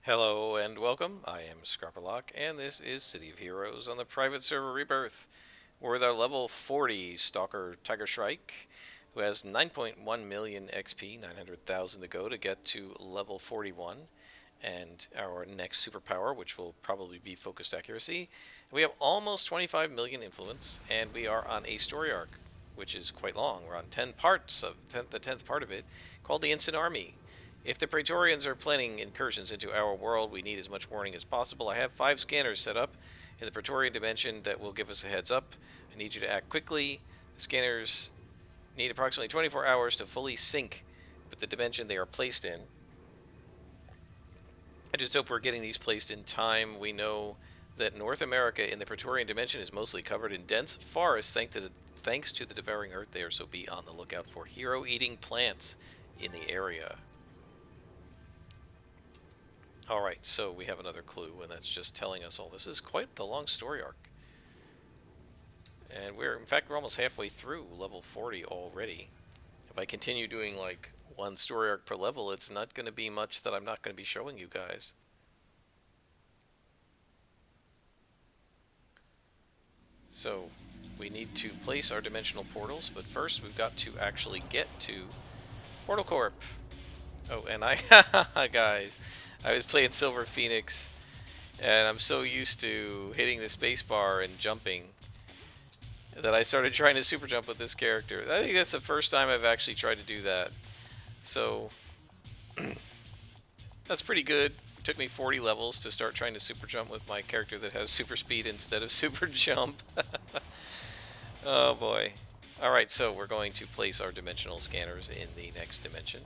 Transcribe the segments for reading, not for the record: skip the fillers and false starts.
Hello and welcome. I am Scrapperlock, and this is City of Heroes on the private server Rebirth. We're with our level 40 Stalker Tiger Shrike, who has 9.1 million XP, 900,000 to go to get to level 41, and our next superpower, which will probably be focused accuracy. We have almost 25 million influence, and we are on a story arc, which is quite long. We're on 10 parts of the 10th part of it, called the Instant Army. If the Praetorians are planning incursions into our world, we need as much warning as possible. I have 5 scanners set up in the Praetorian dimension that will give us a heads up. I need you to act quickly. The scanners need approximately 24 hours to fully sync with the dimension they are placed in. I just hope we're getting these placed in time. We know that North America in the Praetorian dimension is mostly covered in dense forests thanks to the devouring earth there, so be on the lookout for hero-eating plants in the area. Alright, so we have another clue, and that's just telling us all this is quite the long story arc. And in fact, we're almost halfway through level 40 already. If I continue doing like one story arc per level, it's not going to be much that I'm not going to be showing you guys. So, we need to place our dimensional portals, but first we've got to actually get to Portal Corp. Oh, and guys, I was playing Silver Phoenix, and I'm so used to hitting the spacebar and jumping that I started trying to super jump with this character. I think that's the first time I've actually tried to do that. So, that's pretty good. It took me 40 levels to start trying to super jump with my character that has super speed instead of super jump. Oh boy. Alright, so we're going to place our dimensional scanners in the next dimension.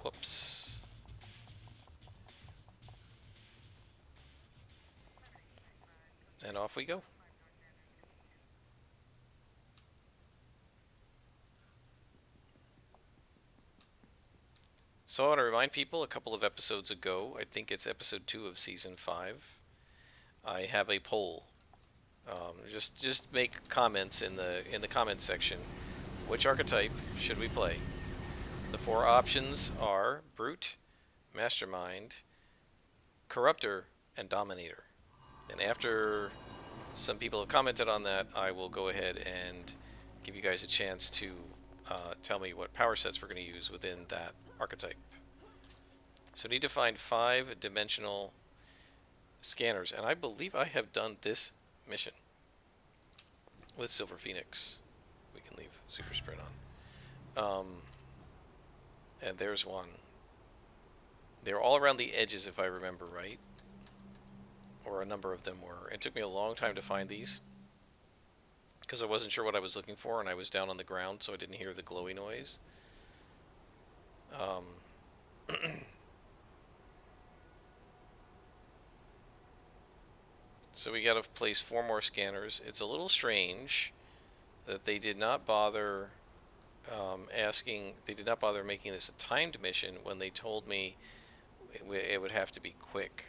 Whoops. And off we go. So I want to remind people, a couple of episodes ago, I think it's episode 2 of season 5, I have a poll. Just make comments in the comments section. Which archetype should we play? The 4 options are Brute, Mastermind, Corruptor, and Dominator. And after some people have commented on that, I will go ahead and give you guys a chance to tell me what power sets we're going to use within that archetype. So I need to find 5-dimensional scanners, and I believe I have done this mission with Silver Phoenix. We can leave Super Sprint on. And there's one. They're all around the edges, if I remember right. Or a number of them were. It took me a long time to find these, because I wasn't sure what I was looking for, and I was down on the ground, so I didn't hear the glowy noise. So we got to place 4 more scanners. It's a little strange that they did not bother they did not bother making this a timed mission when they told me it would have to be quick,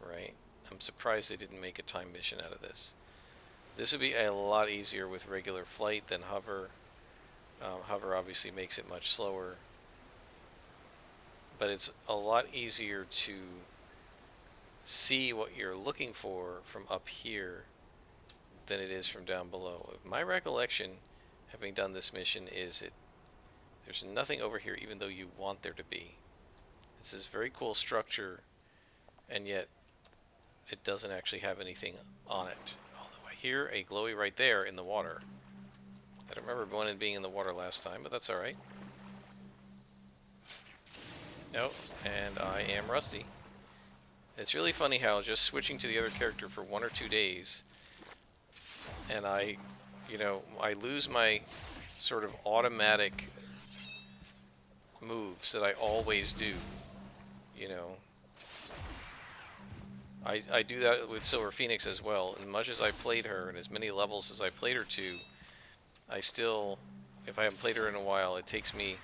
right? I'm surprised they didn't make a time mission out of this. This would be a lot easier with regular flight than hover. Hover obviously makes it much slower, but it's a lot easier to see what you're looking for from up here than it is from down below. My recollection, having done this mission, is there's nothing over here even though you want there to be. This is very cool structure, and yet it doesn't actually have anything on it. Although I hear a glowy right there in the water. I don't remember one being in the water last time, but that's alright. Nope, and I am rusty. It's really funny how just switching to the other character for 1 or 2 days, and I lose my sort of automatic moves that I always do, I do that with Silver Phoenix as well. As much as I played her, and as many levels as I played her to, I still, if I haven't played her in a while, it takes me,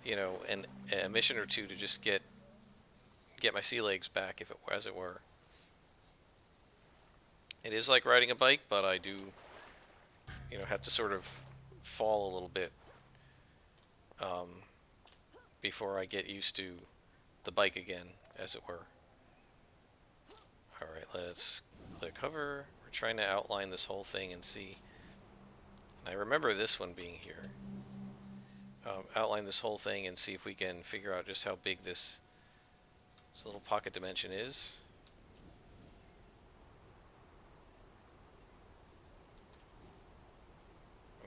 a mission or 2 to just get my sea legs back, as it were. It is like riding a bike, but I do, have to sort of fall a little bit before I get used to the bike again, as it were. Alright, let's click hover. We're trying to outline this whole thing and see. I remember this one being here. Outline this whole thing and see if we can figure out just how big this little pocket dimension is.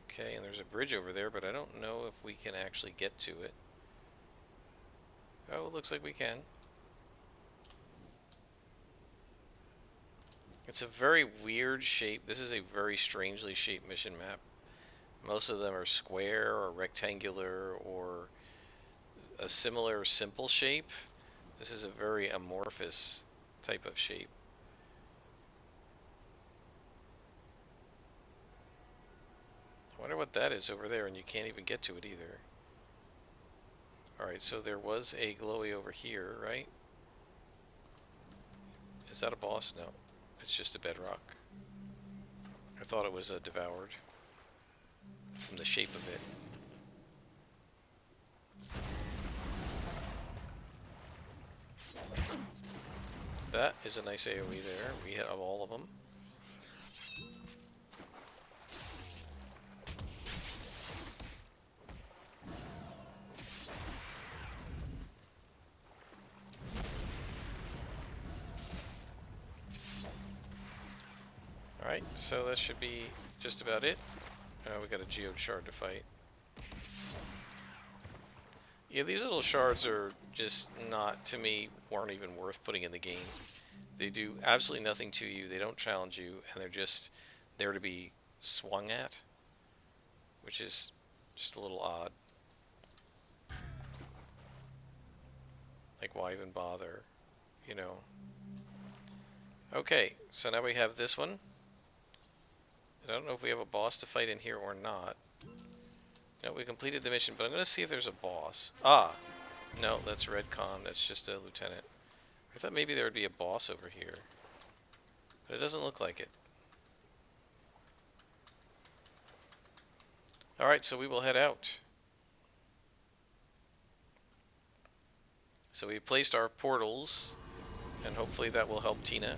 Okay, and there's a bridge over there, but I don't know if we can actually get to it. Oh, it looks like we can. It's a very weird shape. This is a very strangely shaped mission map. Most of them are square or rectangular or a similar simple shape. This is a very amorphous type of shape. I wonder what that is over there, and you can't even get to it either. Alright, so there was a glowy over here, right? Is that a boss? No. It's just a bedrock. I thought it was a devoured from the shape of it. That is a nice AoE there. We have all of them. Alright, so that should be just about it. We got a geode shard to fight. Yeah, these little shards are just not, to me, weren't even worth putting in the game. They do absolutely nothing to you, they don't challenge you, and they're just there to be swung at, which is just a little odd. Like, why even bother, you know? Okay, so now we have this one. I don't know if we have a boss to fight in here or not. No, we completed the mission, but I'm going to see if there's a boss. Ah! No, that's Redcon. That's just a lieutenant. I thought maybe there would be a boss over here. But it doesn't look like it. Alright, so we will head out. So we placed our portals, and hopefully that will help Tina.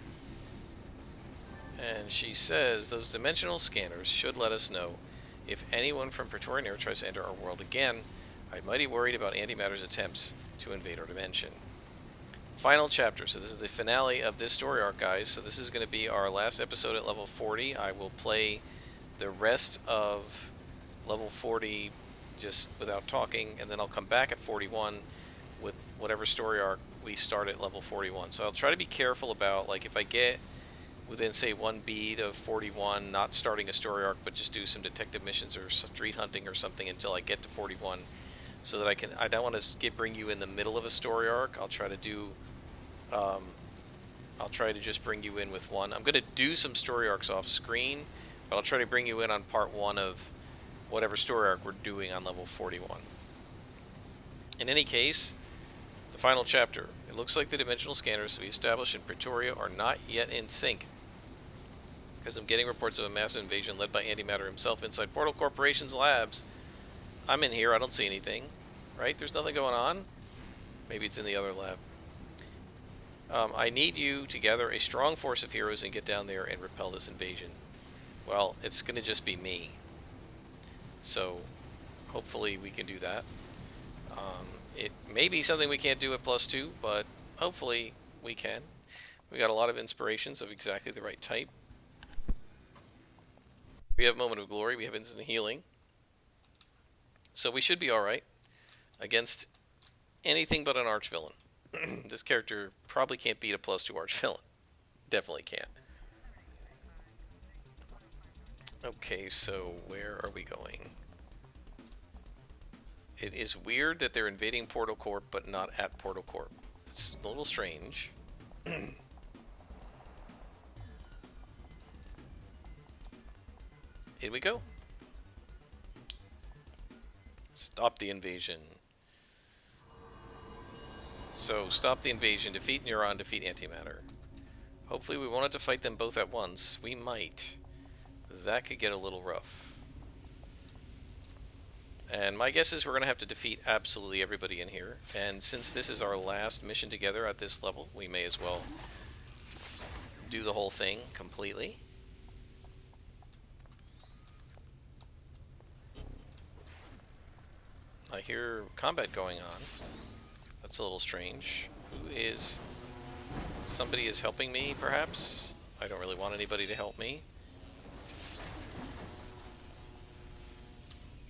And she says those dimensional scanners should let us know if anyone from Praetorian Air tries to enter our world again. I'm mighty worried about Antimatter's attempts to invade our dimension. Final chapter. So this is the finale of this story arc, guys. So this is going to be our last episode at level 40. I will play the rest of level 40 just without talking, and then I'll come back at 41 with whatever story arc we start at level 41. So I'll try to be careful about, like, if I get within, say, one beat of 41, not starting a story arc, but just do some detective missions or street hunting or something until I get to 41, so that I don't want to bring you in the middle of a story arc. I'll try to do, I'll try to just bring you in with one. I'm going to do some story arcs off screen, but I'll try to bring you in on part one of whatever story arc we're doing on level 41. In any case, the final chapter. It looks like the dimensional scanners we established in Pretoria are not yet in sync, because I'm getting reports of a massive invasion led by Antimatter himself inside Portal Corporation's labs. I'm in here, I don't see anything. Right? There's nothing going on? Maybe it's in the other lab. I need you to gather a strong force of heroes and get down there and repel this invasion. Well, it's going to just be me. So, hopefully we can do that. It may be something we can't do at +2, but hopefully we can. We got a lot of inspirations of exactly the right type. We have Moment of Glory, we have Instant Healing. So we should be alright against anything but an arch-villain. This character probably can't beat a +2 arch-villain. Definitely can't. Okay, so where are we going? It is weird that they're invading Portal Corp, but not at Portal Corp. It's a little strange. Here we go. Stop the invasion. So, stop the invasion, defeat Neuron, defeat Antimatter. Hopefully we won't have to fight them both at once. We might. That could get a little rough. And my guess is we're going to have to defeat absolutely everybody in here. And since this is our last mission together at this level, we may as well do the whole thing completely. I hear combat going on. That's a little strange. Who is... Somebody is helping me, perhaps? I don't really want anybody to help me.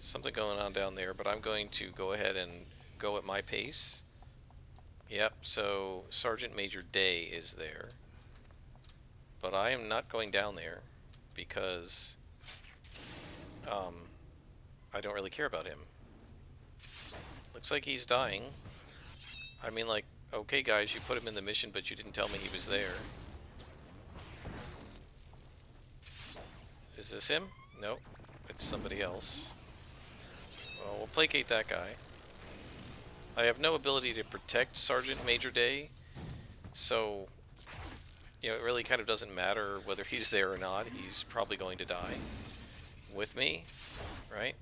Something going on down there, but I'm going to go ahead and go at my pace. Yep, so Sergeant Major Day is there. But I am not going down there because I don't really care about him. Looks like he's dying. I mean, like, okay guys, you put him in the mission, but you didn't tell me he was there. Is this him? Nope, it's somebody else. Well, we'll placate that guy. I have no ability to protect Sergeant Major Day, so, you know, it really kind of doesn't matter whether he's there or not. He's probably going to die with me, right?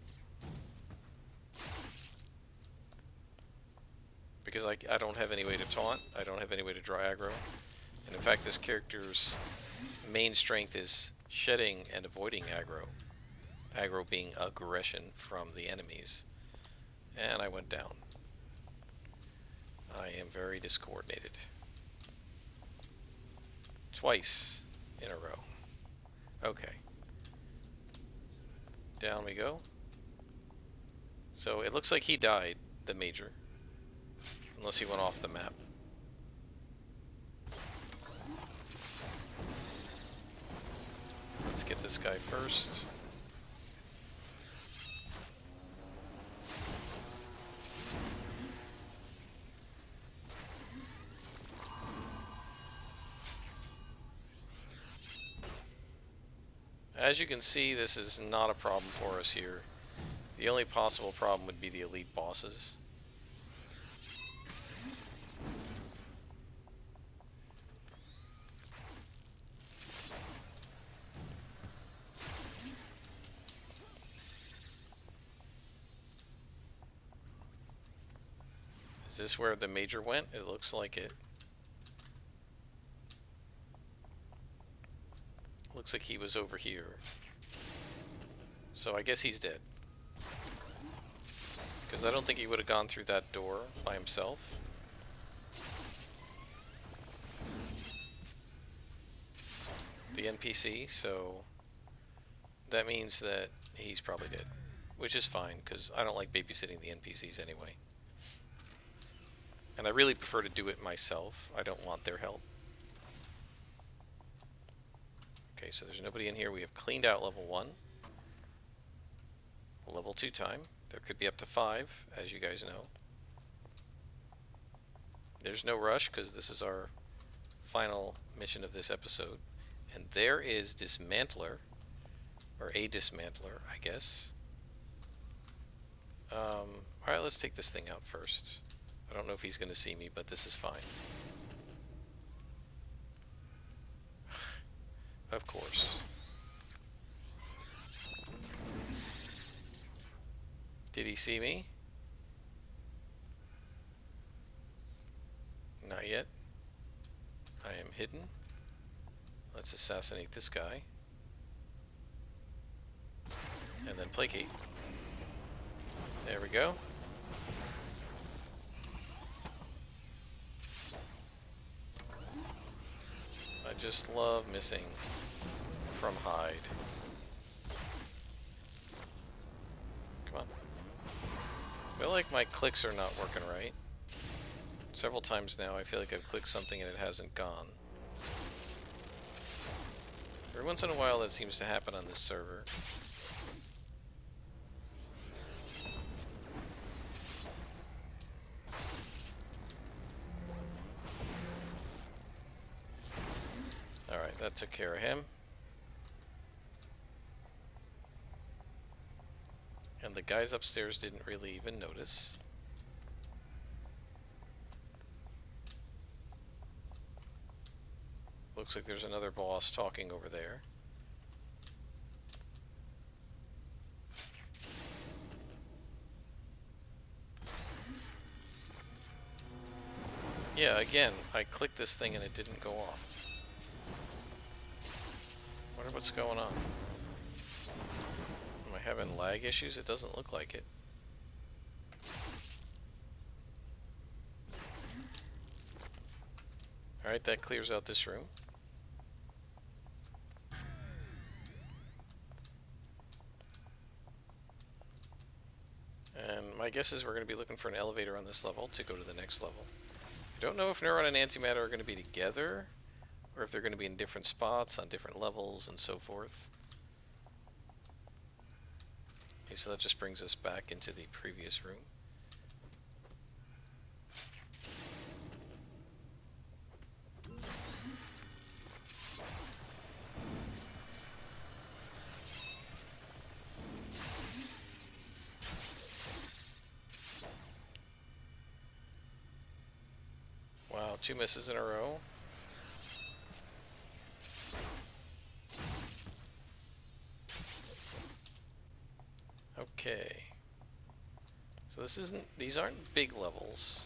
Because I don't have any way to taunt, I don't have any way to draw aggro. And in fact, this character's main strength is shedding and avoiding aggro. Aggro being aggression from the enemies. And I went down. I am very discoordinated. Twice in a row. Okay. Down we go. So it looks like he died, the Major. Unless he went off the map. Let's get this guy first. As you can see, this is not a problem for us here. The only possible problem would be the elite bosses. Is this where the Major went? It looks like it. Looks like he was over here. So I guess he's dead. Because I don't think he would have gone through that door by himself. The NPC, so that means that he's probably dead. Which is fine, because I don't like babysitting the NPCs anyway. And I really prefer to do it myself. I don't want their help. Okay, so there's nobody in here. We have cleaned out level 1. Level 2 time. There could be up to 5, as you guys know. There's no rush, because this is our final mission of this episode. And there is Dismantler, or a Dismantler, I guess. Alright, let's take this thing out first. I don't know if he's going to see me, but this is fine. Of course. Did he see me? Not yet. I am hidden. Let's assassinate this guy. And then placate. There we go. I just love missing from hide. Come on. I feel like my clicks are not working right. Several times now I feel like I've clicked something and it hasn't gone. Every once in a while that seems to happen on this server. Alright, that took care of him. And the guys upstairs didn't really even notice. Looks like there's another boss talking over there. Yeah, again, I clicked this thing and it didn't go off. Wonder what's going on. Am I having lag issues? It doesn't look like it. Alright, that clears out this room. And my guess is we're going to be looking for an elevator on this level to go to the next level. I don't know if Neuron and Antimatter are going to be together, or if they're going to be in different spots on different levels and so forth. Okay, so that just brings us back into the previous room. Wow, 2 misses in a row. Okay. So these aren't big levels.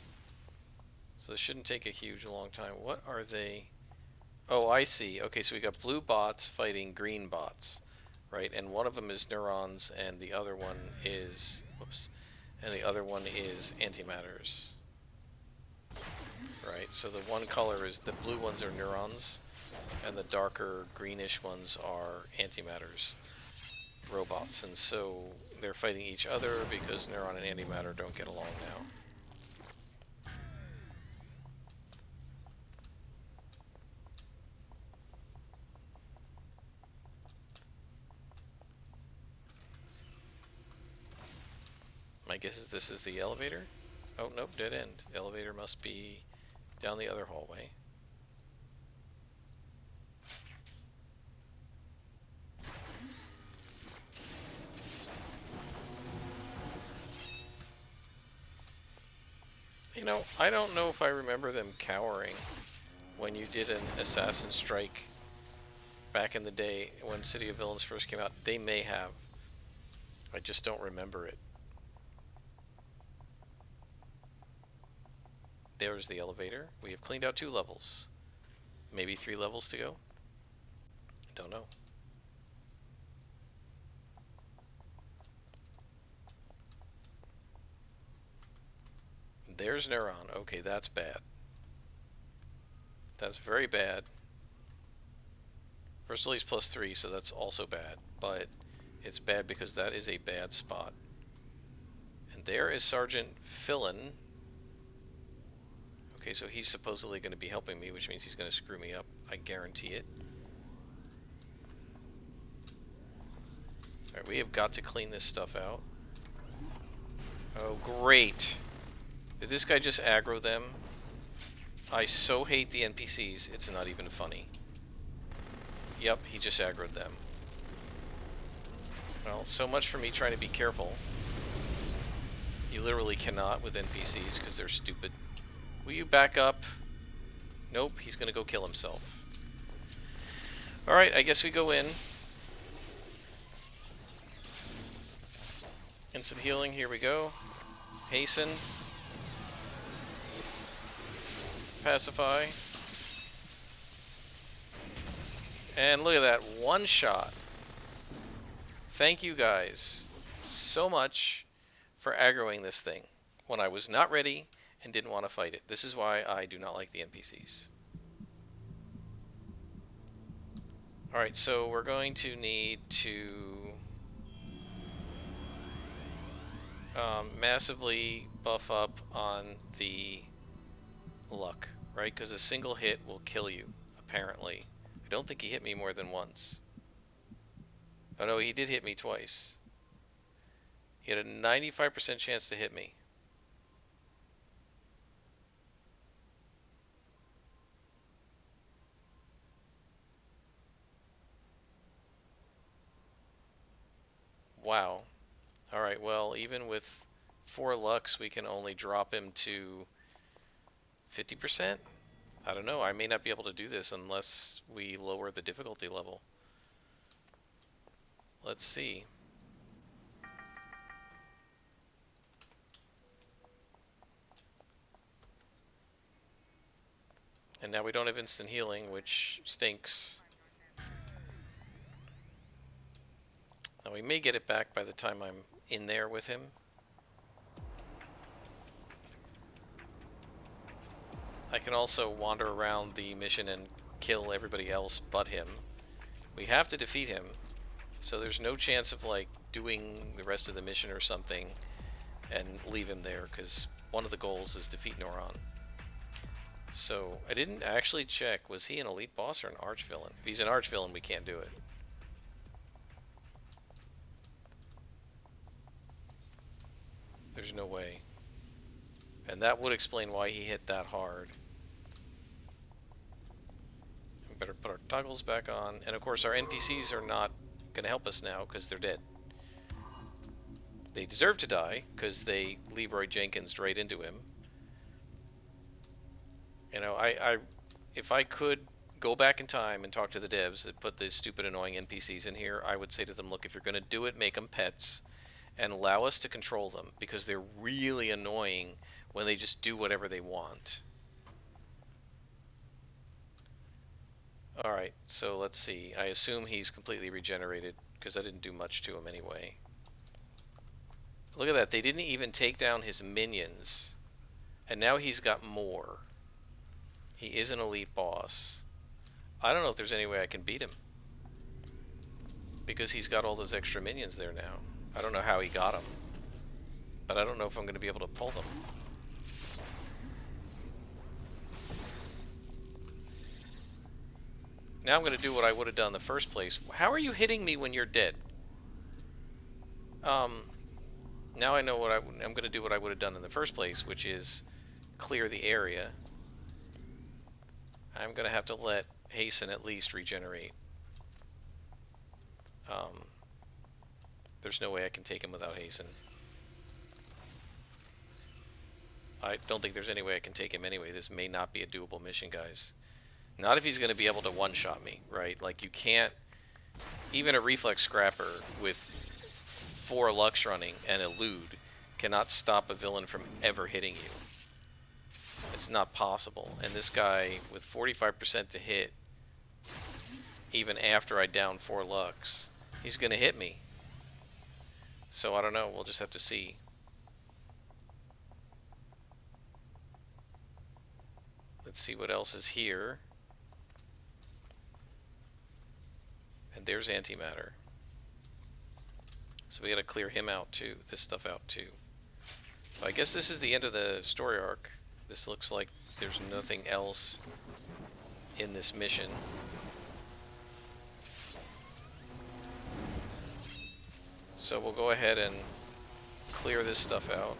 So this shouldn't take a huge long time. What are they? Oh, I see. Okay, so we got blue bots fighting green bots, right? And one of them is neurons and the other one is, whoops, and the other one is antimatters. Right, so the one color is, the blue ones are neurons, and the darker greenish ones are antimatters, robots. And so they're fighting each other because neuron and antimatter don't get along now. My guess is this is the elevator. Oh, nope, dead end. The elevator must be down the other hallway. You know, I don't know if I remember them cowering when you did an assassin strike back in the day when City of Villains first came out. They may have. I just don't remember it. There's the elevator. We have cleaned out 2 levels. Maybe 3 levels to go? Don't know. There's Neuron. Okay, that's bad. That's very bad. Versality's +3, so that's also bad. But it's bad because that is a bad spot. And there is Sergeant Fillin. Okay, so he's supposedly going to be helping me, which means he's going to screw me up. I guarantee it. Alright, we have got to clean this stuff out. Oh, great. Did this guy just aggro them? I so hate the NPCs, it's not even funny. Yep, he just aggroed them. Well, so much for me trying to be careful. You literally cannot with NPCs because they're stupid. Will you back up? Nope, he's gonna go kill himself. Alright, I guess we go in. Instant healing, here we go. Hasten. Pacify. And look at that, 1 shot. Thank you guys so much for aggroing this thing when I was not ready and didn't want to fight it. This is why I do not like the NPCs. Alright, so we're going to need to massively buff up on the luck, right? Because a single hit will kill you, apparently. I don't think he hit me more than once. Oh no, he did hit me twice. He had a 95% chance to hit me. Wow. Alright, well, even with 4 lucks, we can only drop him to 50%? I don't know, I may not be able to do this unless we lower the difficulty level. Let's see. And now we don't have instant healing, which stinks. Now we may get it back by the time I'm in there with him. I can also wander around the mission and kill everybody else but him. We have to defeat him, so there's no chance of like doing the rest of the mission or something and leave him there, because one of the goals is defeat Noron. So I didn't actually check, was he an elite boss or an arch-villain? If he's an arch-villain, we can't do it. There's no way. And that would explain why he hit that hard. We better put our toggles back on. And of course our NPCs are not going to help us now because they're dead. They deserve to die because they Leroy Jenkins right into him. You know, if I could go back in time and talk to the devs that put these stupid annoying NPCs in here, I would say to them, look, if you're going to do it, make them pets and allow us to control them, because they're really annoying when they just do whatever they want. Alright, so let's see. I assume he's completely regenerated, because I didn't do much to him anyway. Look at that, they didn't even take down his minions. And now he's got more. He is an elite boss. I don't know if there's any way I can beat him, because he's got all those extra minions there now. I don't know how he got them, but I don't know if I'm going to be able to pull them. Now I'm going to do what I would have done in the first place. How are you hitting me when you're dead? Now I know what I'm going to do what I would have done in the first place, which is clear the area. I'm going to have to let Hasten at least regenerate. There's no way I can take him without Hasten. I don't think there's any way I can take him anyway. This may not be a doable mission, guys. Not if he's going to be able to one-shot me, right? Like, you can't... Even a Reflex Scrapper with 4 Lux running and Elude cannot stop a villain from ever hitting you. It's not possible. And this guy, with 45% to hit, even after I down 4 Lux, he's going to hit me. So I don't know, we'll just have to see. Let's see what else is here. And there's antimatter. So we gotta clear him out too, this stuff out too. I guess this is the end of the story arc. This looks like there's nothing else in this mission. So we'll go ahead and clear this stuff out.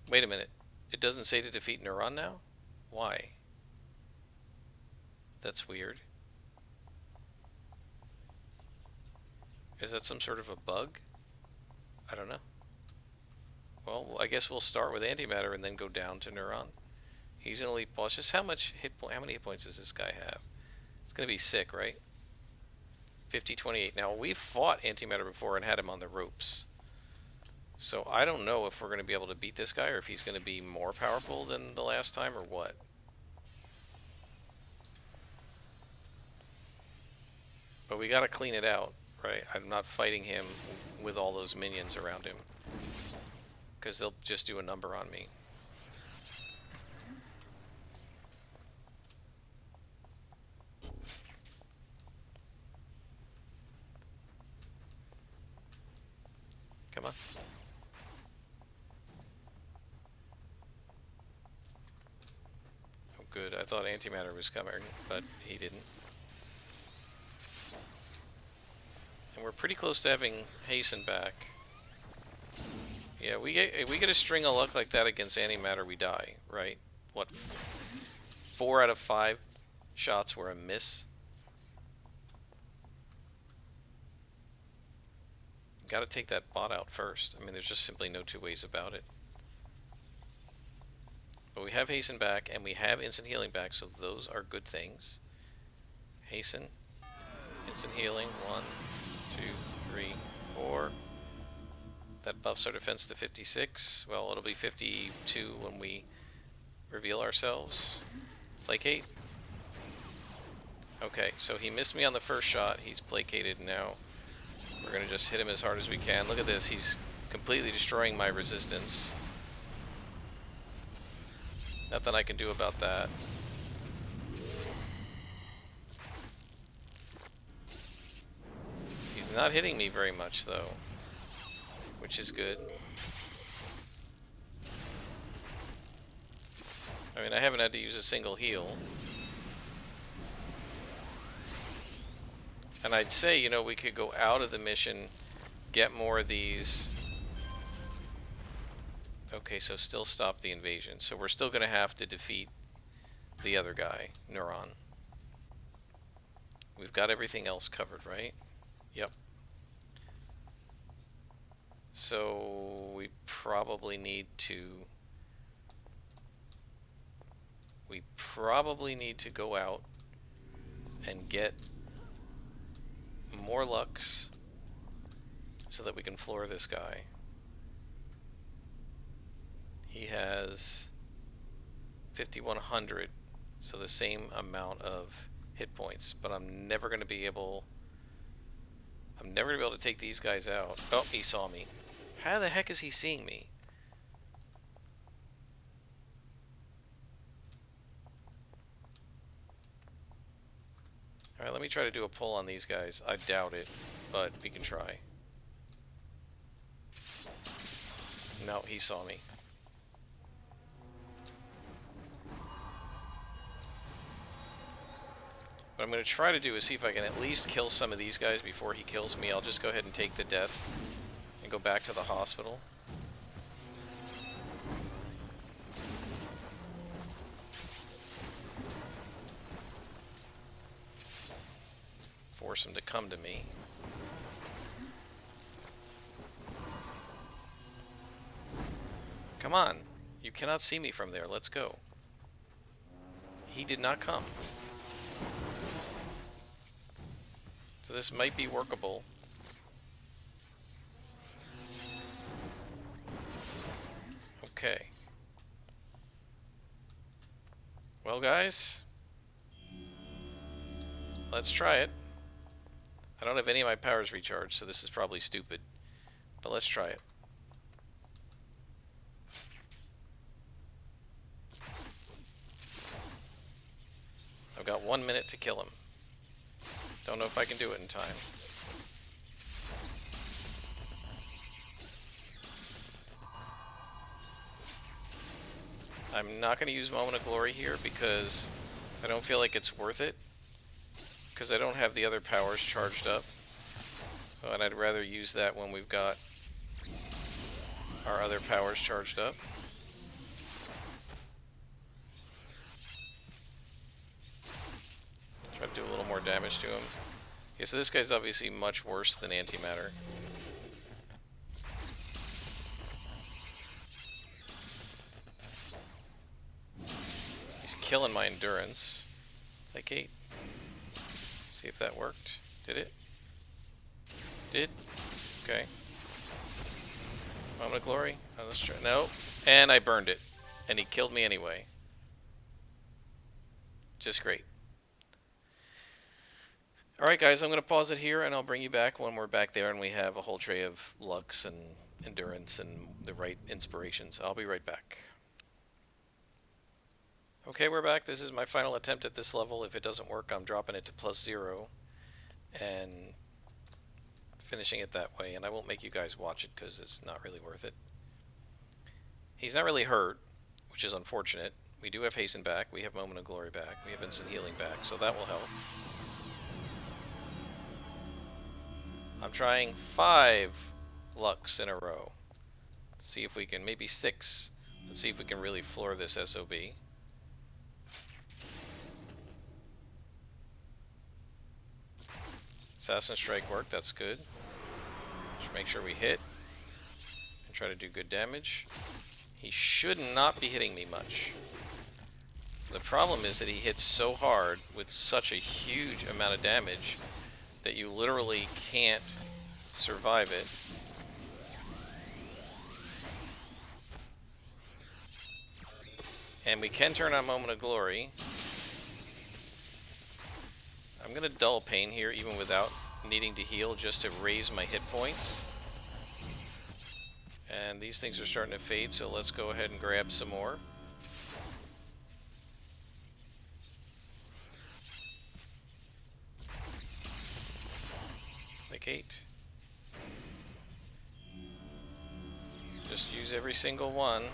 Wait a minute. It doesn't say to defeat Neuron now? Why? That's weird. Is that some sort of a bug? I don't know. Well, I guess we'll start with antimatter and then go down to Neuron. He's an elite boss. Just how many hit points does this guy have? It's gonna be sick, right? 50, 28. Now, we've fought antimatter before and had him on the ropes. So I don't know if we're going to be able to beat this guy, or if he's going to be more powerful than the last time, or what. But we got to clean it out, right? I'm not fighting him with all those minions around him, because they'll just do a number on me. Come on. Oh, good. I thought antimatter was coming, but he didn't. And we're pretty close to having Hasten back. Yeah, we get a string of luck like that against antimatter, we die, right? What? 4 out of 5 shots were a miss. Got to take that bot out first. I mean, there's just simply no two ways about it. But we have Hasten back, and we have instant healing back, so those are good things. Hasten, instant healing, 1, 2, 3, 4. That buffs our defense to 56. Well, it'll be 52 when we reveal ourselves. Placate. Okay, so he missed me on the first shot. He's placated now. We're going to just hit him as hard as we can. Look at this. He's completely destroying my resistance. Nothing I can do about that. He's not hitting me very much, though, which is good. I mean, I haven't had to use a single heal. And I'd say, you know, we could go out of the mission, get more of these. Okay, so still stop the invasion. So we're still going to have to defeat the other guy, Neuron. We've got everything else covered, right? Yep. So we probably need to... go out and get more Lux so that we can floor this guy. He has 5,100, so the same amount of hit points, but I'm never going to be able to take these guys out. Oh, he saw me. How the heck is he seeing me? Alright, let me try to do a pull on these guys. I doubt it, but we can try. No, he saw me. What I'm going to try to do is see if I can at least kill some of these guys before he kills me. I'll just go ahead and take the death and go back to the hospital. Force him to come to me. Come on. You cannot see me from there. Let's go. He did not come. So this might be workable. Okay. Well, guys, let's try it. I don't have any of my powers recharged, so this is probably stupid. But let's try it. I've got 1 minute to kill him. Don't know if I can do it in time. I'm not going to use Moment of Glory here because I don't feel like it's worth it. Because I don't have the other powers charged up. So, and I'd rather use that when we've got our other powers charged up. Try to do a little more damage to him. Okay, so this guy's obviously much worse than antimatter. He's killing my endurance. Like 8. See if that worked. Did it? Did? Okay. Moment of Glory. Oh, let's try. No. And I burned it. And he killed me anyway. Just great. Alright guys, I'm going to pause it here and I'll bring you back when we're back there and we have a whole tray of Lux and Endurance and the right inspirations. I'll be right back. Okay, we're back. This is my final attempt at this level. If it doesn't work, I'm dropping it to +0 and finishing it that way. And I won't make you guys watch it because it's not really worth it. He's not really hurt, which is unfortunate. We do have Hasten back. We have Moment of Glory back. We have Instant Healing back, so that will help. I'm trying 5 Lux in a row. See if we can, maybe 6. Let's see if we can really floor this SOB. Assassin Strike worked, that's good. Just make sure we hit. And try to do good damage. He should not be hitting me much. The problem is that he hits so hard with such a huge amount of damage that you literally can't survive it. And we can turn on Moment of Glory. I'm going to dull pain here even without needing to heal just to raise my hit points. And these things are starting to fade, so let's go ahead and grab some more. Negate. Just use every single one.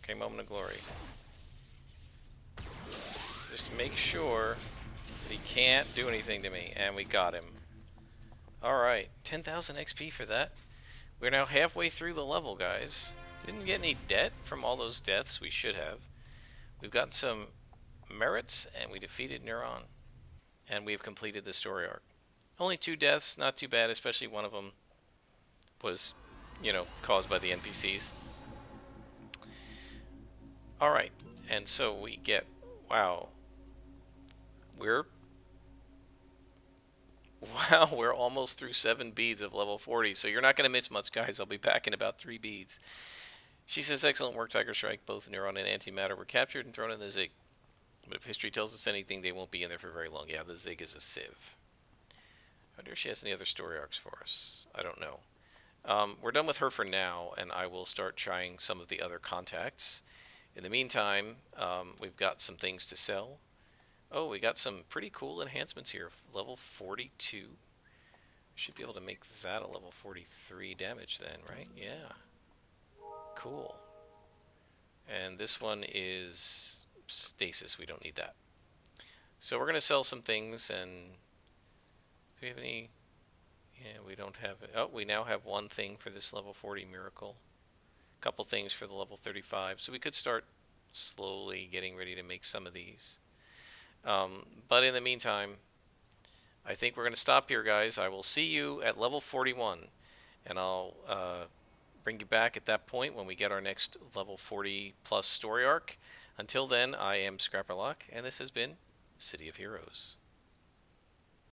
Okay, Moment of Glory. Just make sure that he can't do anything to me. And we got him. Alright, 10,000 XP for that. We're now halfway through the level, guys. Didn't get any debt from all those deaths. We should have. We've gotten some merits, and we defeated Neuron. And we've completed the story arc. Only 2 deaths, not too bad, especially one of them was, you know, caused by the NPCs. Alright, and so we get, wow, we're almost through 7 beads of level 40, so you're not going to miss much, guys. I'll be back in about 3 beads. She says, excellent work, Tiger Shrike. Both Neuron and Antimatter were captured and thrown in the Zig. But if history tells us anything, they won't be in there for very long. Yeah, the Zig is a sieve. I wonder if she has any other story arcs for us. I don't know. We're done with her for now, and I will start trying some of the other contacts. In the meantime, we've got some things to sell. Oh, we got some pretty cool enhancements here. Level 42. Should be able to make that a level 43 damage then, right? Yeah. Cool. And this one is stasis. We don't need that. So we're going to sell some things, and do we have any? Yeah, we don't have it. Oh, we now have one thing for this level 40 miracle. A couple things for the level 35. So we could start slowly getting ready to make some of these. But in the meantime, I think we're going to stop here, guys. I will see you at level 41, and I'll bring you back at that point when we get our next level 40 plus story arc. Until then, I am Scrapperlock, and this has been City of Heroes.